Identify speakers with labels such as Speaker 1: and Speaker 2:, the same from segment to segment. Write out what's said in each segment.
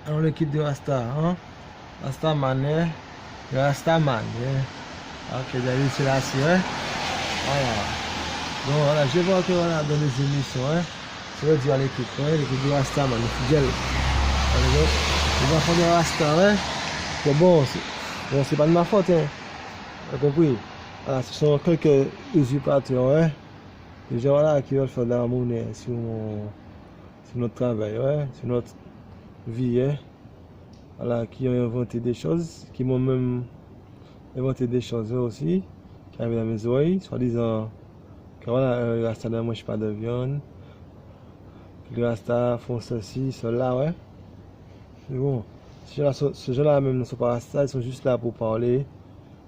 Speaker 1: Alors l'équipe de Rasta, hein? Rastaman, hein? Rastaman, hein? Ok, David Selassie, hein? Voilà. Donc voilà, je vois que voilà, dans les émissions, hein? Ça veut dire l'équipe, hein? L'équipe de Rastaman, les fidèles. Les enfants de Rasta, hein? Bon, c'est pas de ma faute, hein? Vous avez compris? Voilà, ce sont quelques usurpateurs, hein? Les gens voilà, qui veulent faire de la monnaie sur notre travail, ouais? Sur notre vie, hein? Voilà, qui ont inventé des choses, qui m'ont même inventé des choses aussi, qui arrivent dans mes oreilles, soi-disant que voilà, le Rasta ne mange pas de viande, que le Rasta font ceci, cela, ouais. Mais bon, ces gens-là même ne sont pas Rasta, ils sont juste là pour parler,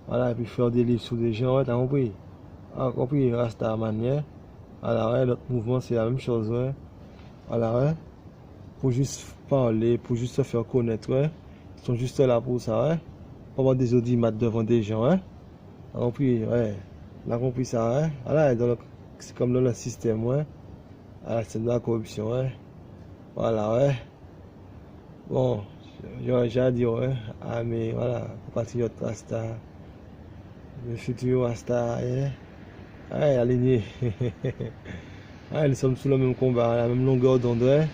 Speaker 1: voilà, et puis faire des livres sur des gens, ouais, t'as compris? Ah, compris, Rasta manière. Voilà, ouais, notre mouvement c'est la même chose, ouais. Voilà, ouais. Pour juste parler, pour juste se faire connaître, ouais. Ils sont juste là pour ça, ouais. Pour avoir des audimat devant des gens, hein. T'as compris, ouais. On a compris ça, hein. Voilà, c'est comme dans le système, ouais. Voilà, c'est de la corruption, ouais. Voilà, ouais. Bon, j'ai à dire, ouais. Ah, mais voilà, compatriote Rasta, le futur Rasta, hein. Ouais, aligné. Ouais, nous sommes sous le même combat, la même longueur d'onde, ouais.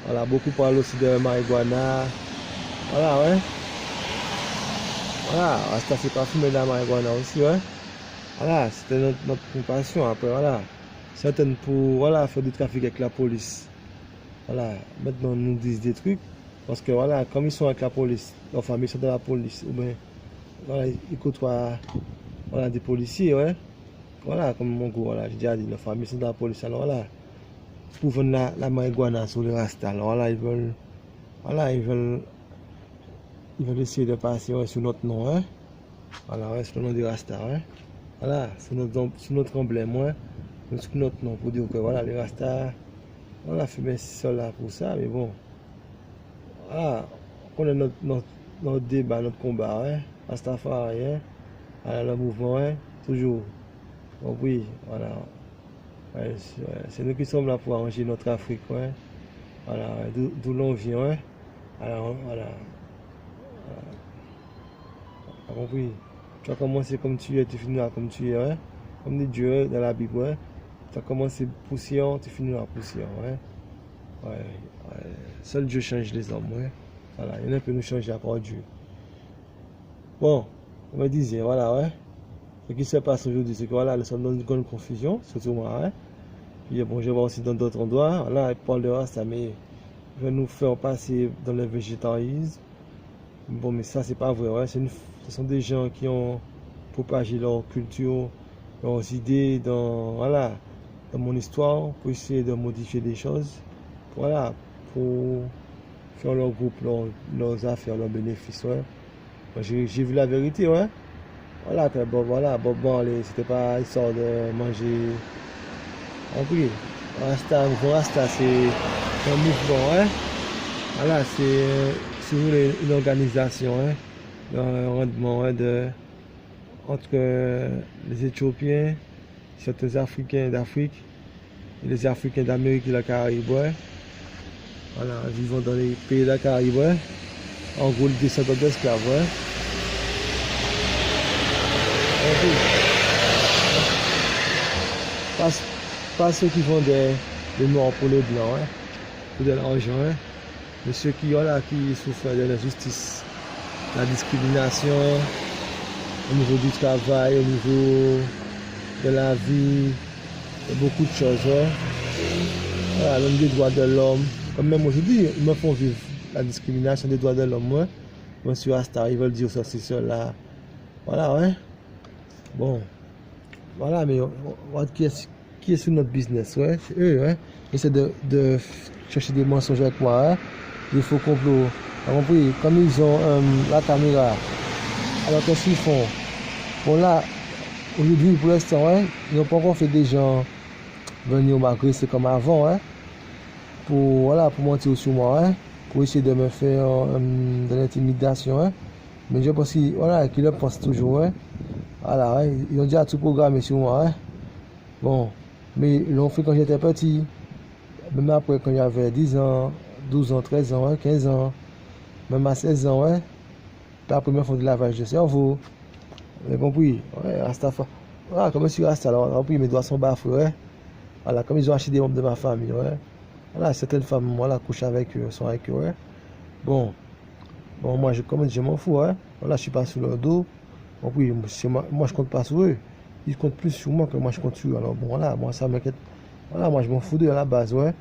Speaker 1: Voilà, beaucoup parlent aussi de marijuana. Voilà, ouais. Voilà, Rasta c'est pas fumer de la marijuana aussi, ouais. Voilà, c'était notre compassion après, voilà. Certaines pour, voilà, faire du trafic avec la police. Voilà, maintenant nous disent des trucs. Parce que voilà, comme ils sont avec la police, leurs familles sont de la police, ou bien, voilà, ils côtoient, voilà, des policiers, ouais. Voilà, comme mon gars, voilà, j'ai déjà dit, leurs familles sont de la police, alors voilà. Pour vendre la marijuana sur les Rasta, alors voilà, voilà, ils veulent essayer de passer ouais, sur notre nom, hein. Voilà, ouais, sur le nom de Rasta, hein. Voilà, sur notre emblème, ouais. Sur notre nom, pour dire que voilà, les Rasta, voilà, fait bien cela pour ça, mais bon. Voilà, on a notre débat, notre combat, hein. Rastafari, hein. Voilà, le mouvement, hein. Toujours. Donc oui, voilà. Ouais, c'est nous qui sommes là pour arranger notre Afrique, ouais. Voilà, d'où l'on vient, ouais. Alors, voilà. T'as compris? Tu as commencé comme tu es, tu finiras comme tu es, ouais. Comme dit Dieu dans la Bible, ouais. Tu as commencé poussière, tu finiras poussière, ouais. Ouais, ouais. Seul Dieu change les hommes, ouais. Voilà, il y en a qui nous changer à part Dieu. Bon, on me disait, voilà, ouais. Ce qui se passe aujourd'hui, c'est que voilà, nous sommes dans une grande confusion, surtout moi, ouais. Puis bon, je vois aussi dans d'autres endroits, voilà, ils parlent de ça, mais ils veulent nous faire passer dans le végétarisme. Bon, mais ça, c'est pas vrai, ouais. Ce sont des gens qui ont propagé leur culture, leurs idées voilà, dans mon histoire, pour essayer de modifier des choses. Voilà, pour faire leur groupe, leurs affaires, leurs bénéfices, ouais. J'ai vu la vérité, ouais. Voilà, que Bob Marley, c'était pas histoire de manger. Compris? Rasta, c'est un mouvement, ouais. Voilà, c'est une organisation, hein, un rendement hein, entre les Éthiopiens, certains Africains d'Afrique, et les Africains d'Amérique et la Caraïbe, ouais. Voilà, vivant dans les pays de la Caraïbe, ouais. En gros, les descendants d'esclaves, ouais. Pas ceux qui font des noirs pour les blancs, hein, pour de l'argent, hein. Mais ceux qui, voilà, qui souffrent de l'injustice, la discrimination, au niveau du travail, au niveau de la vie, de beaucoup de choses. Ouais. Voilà, même des droits de l'homme. Comme même aujourd'hui, ils me font vivre la discrimination des droits de l'homme. Ouais. Moi, sur Asta, ils veulent dire ça, c'est cela. Voilà, ouais. Bon. Voilà, mais qui est sur notre business, ouais. C'est eux, ouais. Ils essaient de chercher des mensonges avec moi, hein. Des faux complots. T'as compris? Comme ils ont la caméra. Alors qu'est-ce qu'ils font? Bon là, aujourd'hui pour l'instant, hein, ils n'ont pas encore fait des gens venir m'agresser comme avant, hein, pour mentir sur moi, hein, pour essayer de me faire de l'intimidation, hein. Mais je pense qu'ils le pensent toujours, hein. Voilà, hein, ils ont déjà tout programmé sur moi, hein. Bon, mais ils l'ont fait quand j'étais petit, même après quand j'avais 10 ans, 12 ans, 13 ans, hein, 15 ans. même à 16 ans, ouais. La première fois de lavage de cerveau. Vous avez compris? Ouais, Rastafari. Voilà, comme je suis Rasta, alors, compris, mes doigts sont bafoués, ouais. Voilà, comme ils ont acheté des membres de ma famille, ouais. Voilà, certaines femmes, voilà, couchent avec eux, sont avec eux, ouais. Bon, moi, comme je m'en fous, ouais. Voilà, je suis pas sous leur dos. Bon, oui, moi, je compte pas sur eux. Ils comptent plus sur moi que moi, je compte sur eux. Alors, bon, voilà, moi, ça m'inquiète. Voilà, moi, je m'en fous d'eux à la base, ouais.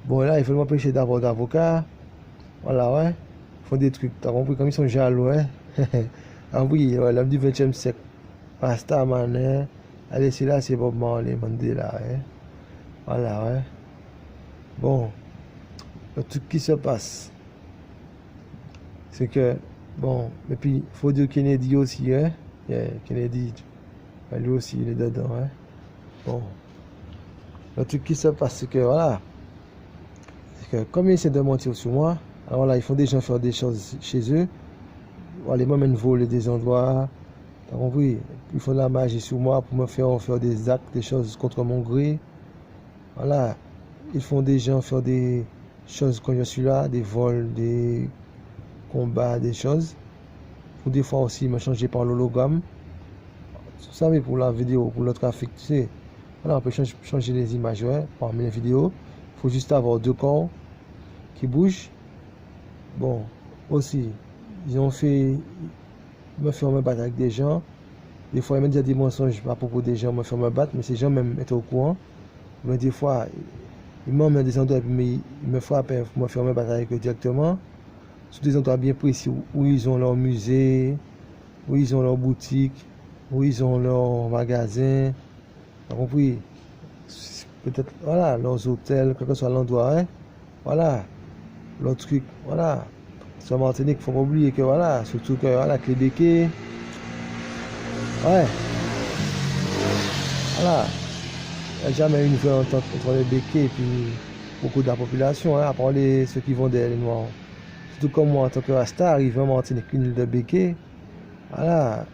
Speaker 1: Bon, là, il faut m'empêcher d'avoir d'avocat. Voilà, ouais. Ils font des trucs, t'as compris, comme ils sont jaloux, ouais. Ah oui, ouais, l'homme du 20e siècle. Rasta, man, hein. Allez, c'est là, c'est Bob Marley, Mandela, hein. Voilà, ouais. Bon, le truc qui se passe, c'est que, bon, et puis, il faut dire Kennedy aussi, hein. Yeah, Kennedy, lui aussi, il est dedans, hein. Bon, le truc qui se passe, c'est que, voilà, c'est que, comme ils essaient de mentir sur moi, alors là, ils font des gens faire des choses chez eux. Voilà, ils m'emmènent voler des endroits, t'as compris? Ils font de la magie sur moi pour me faire des actes, des choses contre mon gré. Voilà, ils font des gens faire des choses quand je suis là, des vols, des combats, des choses. Ou des fois aussi, ils me changent par l'hologramme. Vous savez, pour la vidéo, pour le trafic, tu sais, voilà, on peut changer les images, ouais, parmi les vidéos. Il faut juste avoir 2 corps qui bougent. Bon, aussi, ils me font me battre avec des gens. Des fois, ils me disent des mensonges à propos des gens, me font me battre, mais ces gens même étaient au courant. Mais des fois, ils m'emmènent des endroits, mais ils me frappent pour me faire me battre avec eux directement. Sur des endroits bien précis où ils ont leur musée, où ils ont leur boutique, où ils ont leur magasin. T'as compris? Peut-être, voilà, leurs hôtels, quel que soit l'endroit, hein. Voilà, leur truc, voilà. Sur Martinique, il ne faut pas oublier que, voilà, surtout que, voilà, que les béquets, ouais, voilà. Il n'y a jamais eu une vraie entente entre les béquets et puis beaucoup de la population, hein, à part ceux qui vendaient les noirs. Surtout comme moi, en tant que Rasta, arrivé en Martinique, une île de béquets, voilà,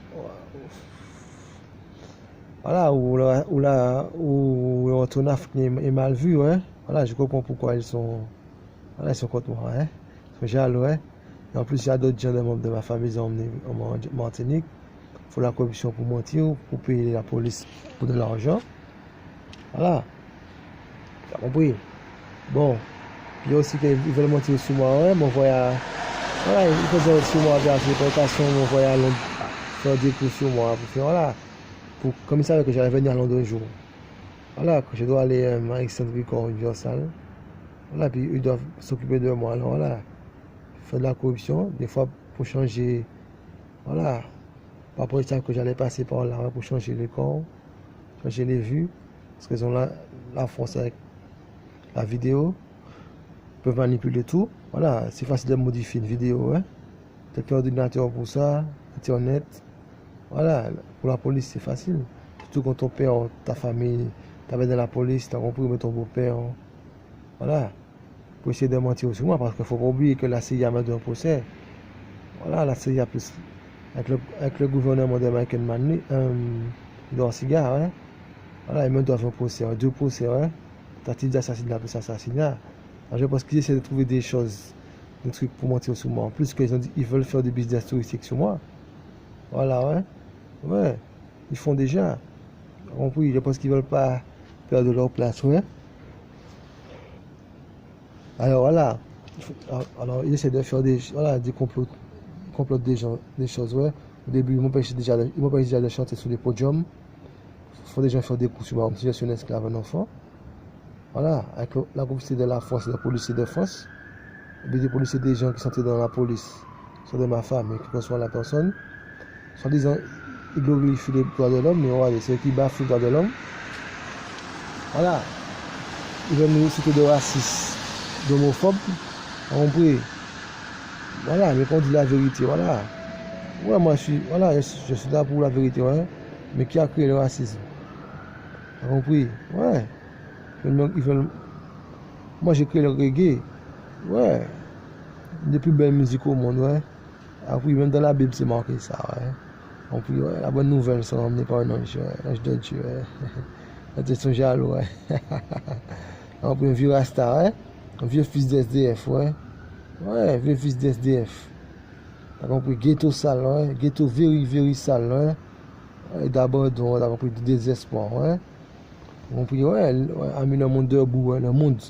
Speaker 1: voilà, où le retour Afrique est mal vu, ouais. Voilà, je comprends pourquoi voilà, ils sont contre moi, hein. Ils sont jaloux, ouais. Et en plus, il y a d'autres gens membres de ma famille qui ont emmené en Martinique. Il faut la corruption pour mentir, pour payer la police pour de l'argent. Voilà. Tu as compris? Bon. Puis aussi qu'ils veulent mentir sur moi, ouais, m'envoyer. Voilà, ils faisaient sur moi avec les précautions, m'envoyer à Londres, faire des coups sur moi, pour faire, voilà. Comme ils savaient que j'allais venir à Londres un jour. Voilà, que je dois aller à Alexandrie ou Universal. Voilà, puis ils doivent s'occuper de moi. Alors voilà, faire de la corruption, des fois pour changer, voilà, pas pour ça que j'allais passer par là, pour changer les corps, changer les vues, parce qu'ils ont la force avec la vidéo, ils peuvent manipuler tout. Voilà, c'est facile de modifier une vidéo, hein. T'as qu'un ordinateur pour ça, Internet. Voilà, pour la police c'est facile. Surtout quand ton père, ta famille, t'avais dans la police, t'as compris, mais ton beau-père, voilà, pour essayer de mentir sur moi, parce qu'il ne faut pas oublier que la CIA m'a donné un procès. Voilà, la CIA plus avec le gouvernement de Michael Manley, Edouard Seaga, hein. Voilà, ils me doivent un procès, 2 procès, hein. Tentative d'assassinat plus assassinat. Alors, je pense qu'ils essaient de trouver des choses, des trucs pour mentir sur moi. En plus, ils veulent faire des business touristiques sur moi. Voilà, ouais. Ouais, ils font déjà. Compris, je pense qu'ils ne veulent pas perdre leur place, ouais. Alors voilà, alors ils essaient de faire des complots des choses, ouais. Au début, ils m'empêchaient déjà de chanter sur les podiums. Il faut déjà faire des coups sur moi, comme si je suis un esclave, un enfant. Voilà, avec la complicité de la force, des policiers de France. Et puis des policiers, des gens qui sont dans la police, sont de ma femme, quelle que soit la personne. Soit disant, ils glorifient les droits de l'homme, mais voilà, c'est eux qui bafouent les droits de l'homme. Voilà, ils veulent nous citer de racistes, d'homophobes, compris. Voilà, mais quand on dit la vérité, voilà. Ouais, moi je suis là pour la vérité, ouais. Mais qui a créé le racisme? T'as compris? Ouais. Moi j'ai créé le reggae. Ouais. Une des plus belles musiques au monde, ouais. Ah oui, même dans la Bible c'est marqué ça, ouais. Compris, ouais. La bonne nouvelle sont emmenées par un ange, ouais. L'ange de Dieu, ouais. Ils sont jaloux, ouais. Un vieux Rasta, ouais. Un vieux fils d'SDF, ouais. Ouais, vieux fils d'SDF. T'as compris? Ghetto sale, ouais. Ghetto very sale, ouais. Et d'abandon, t'as compris? De désespoir, ouais. T'as compris? Ouais, ami le monde debout, ouais. Le monde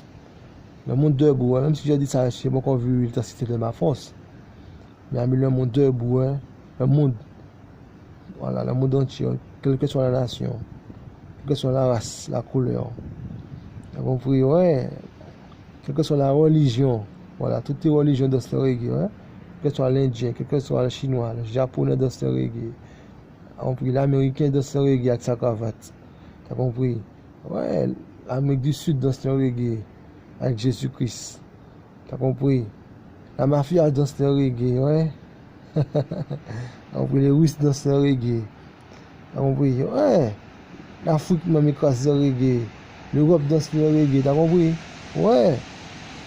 Speaker 1: debout, ouais. Même si j'ai dit ça, c'est bon qu'on vu l'intensité de ma force. Mais ami le monde debout, ouais. Le monde, voilà, le monde entier, quelle que soit la nation, quelle que soit la race, la couleur. T'as compris? Ouais. Quelle que soit la religion, voilà, toutes les religions dans ce reggae, ouais. Quel que soit l'Indien, quel que soit le Chinois, le Japonais dans ce reggae, t'as compris, l'Américain dans ce reggae avec sa cravate, t'as compris, ouais, l'Amérique du Sud dans ce reggae avec Jésus-Christ, t'as compris, la mafia dans ce reggae, ouais, t'as compris, les Russes dans ce reggae, t'as compris, ouais, l'Afrique même écrase ce reggae, l'Europe dans ce reggae, t'as compris, ouais.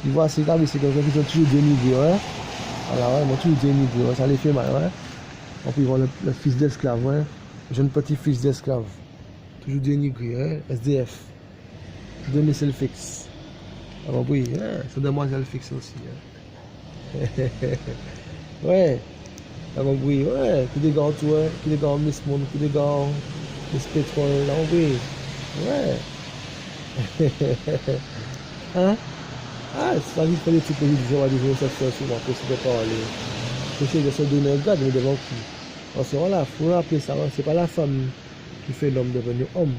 Speaker 1: Tu vois, c'est quelqu'un qui sont toujours dénigrés, ouais. Voilà, ouais, ils m'ont toujours dénigrés, ouais, ça les fait mal, ouais. On peut voir le fils d'esclave, ouais. Le jeune petit fils d'esclave. Toujours dénigré, ouais. SDF. Domicile fixe. Ah bon, oui, ouais, c'est demoiselle fixe aussi, hein. Ouais. Ah bon, oui, ouais. Qui des gars en tout, ouais. Qui des gars en Miss Monde, qui des gars en Miss Pétrole, là, oui. Ouais. Hein? Ah, c'est pas juste pour les trucs que je disais, des homosexuels souvent, que c'est de parler. Que c'est de se donner un garde, mais devant qui? Parce que voilà, il faut rappeler ça, hein, c'est pas la femme qui fait l'homme devenir homme,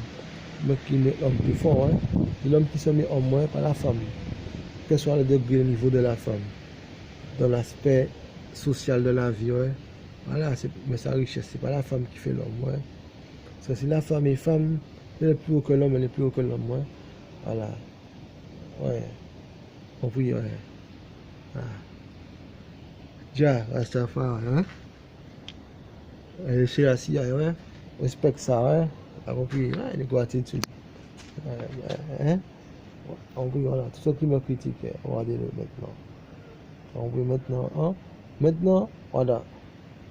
Speaker 1: mais qui met l'homme plus fort, hein. C'est l'homme qui se met homme, ouais, pas la femme. Quel soit le degré, le niveau de la femme, dans l'aspect social de la vie, ouais. Voilà, mais sa richesse, c'est pas la femme qui fait l'homme, ouais. Parce que si la femme est femme, elle est plus haut que l'homme, elle est plus haut que l'homme, ouais. Voilà. Ouais. Compris, ouais. Ah. Déjà, Rastafari, hein? C'est la CIA, ouais. Respecte ça, ouais. T'as compris, ouais, il est attitude. Hein? Compris, voilà. Tout ce qui me critique, regardez-le maintenant. Compris, maintenant, hein? Maintenant, voilà.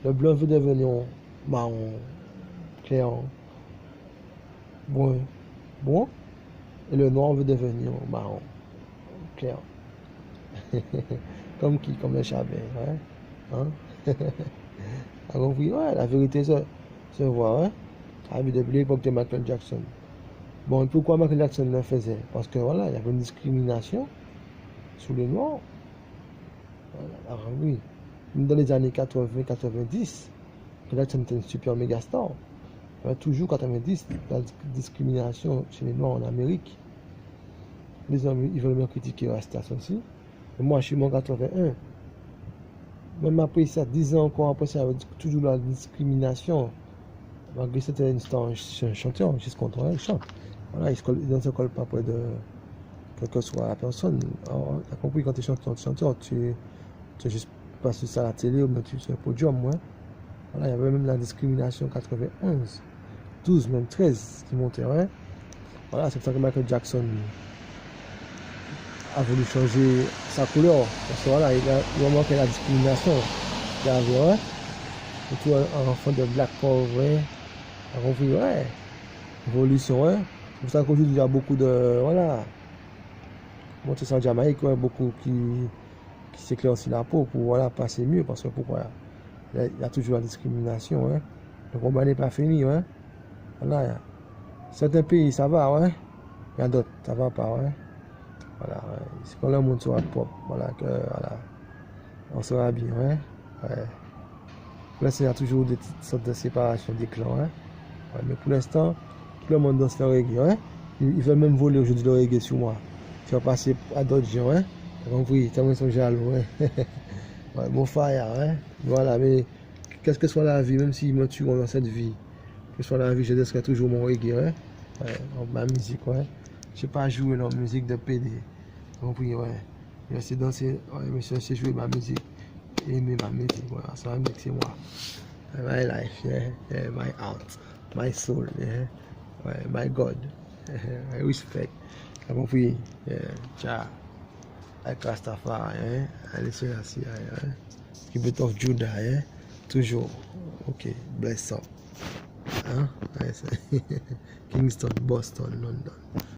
Speaker 1: Le blanc veut devenir marron, clair, brun, bon. Et le noir veut devenir marron, clair. Comme qui? Comme le chabin, ouais. Hein? A compris? Ouais, la vérité se voit, ouais. Depuis l'époque de Michael Jackson. Bon, pourquoi Michael Jackson le faisait? Parce que voilà, il y avait une discrimination sur les Noirs. Voilà, alors oui. Dans les années 80-90, Michael Jackson était une super méga star. Il y a toujours 90, la discrimination chez les Noirs en Amérique. Les hommes, ils veulent me critiquer Rasta aussi. Et moi, je suis en 81. Même après ça, 10 ans encore après ça, il y avait toujours la discrimination. Malgré que c'était un chanteur, juste contre il chante. Voilà, il ne se colle pas près de quelle que soit la personne. Tu as compris, quand tu chantes chanteur, tu juste pas sur ça à la télé ou même tu sur un podium, ouais. Voilà, il y avait même la discrimination 91, 12, même 13 qui montait, ouais. Voilà, c'est pour ça que Michael Jackson a voulu changer sa couleur. Parce que voilà, il a remarqué la discrimination qu'il y avait, ouais. Surtout un enfant de Black Power, ouais. T'as compris, ouais. Évolution, ouais. C'est pour ça qu'aujourd'hui, il y a beaucoup de. Voilà. Moi, c'est en Jamaïque, ouais, beaucoup qui s'éclaircissent la peau pour voilà, passer mieux. Parce que pourquoi? Il y a toujours la discrimination, ouais. Le combat n'est pas fini, ouais. Voilà. Certains pays, ça va, ouais. Il y a d'autres, ça va pas, ouais. Voilà, ouais. C'est quand le monde sera propre, voilà, que, voilà. On sera bien, ouais. Ouais. Là, il y a toujours des sortes de séparation des clans, hein. Ouais, mais pour l'instant, tout le monde danse le reggae, hein. Ils veulent même voler aujourd'hui le reggae sur moi. Tu vas passer à d'autres gens, hein. T'as compris, t'as sont jaloux, hein. Ouais, mon fire, hein. Voilà, mais qu'est-ce que soit la vie, même s'ils me tuent dans cette vie, que soit la vie, je laisserai toujours mon reggae, hein. Ouais, ma musique, ouais. Je ne sais pas jouer la musique de PD. T'as compris, ouais. Je sais danser, ouais, mais je sais jouer ma musique. Aimer ma musique, voilà, ça va c'est moi. My life, yeah, my heart, my soul, yeah, ouais, my God, I respect. T'as compris? Yeah, Jah, like Rastafari, hein, allez sur la CIA, hein, Keep it of Judah, hein, toujours, ok, bless up, hein, Kingston, Boston, London.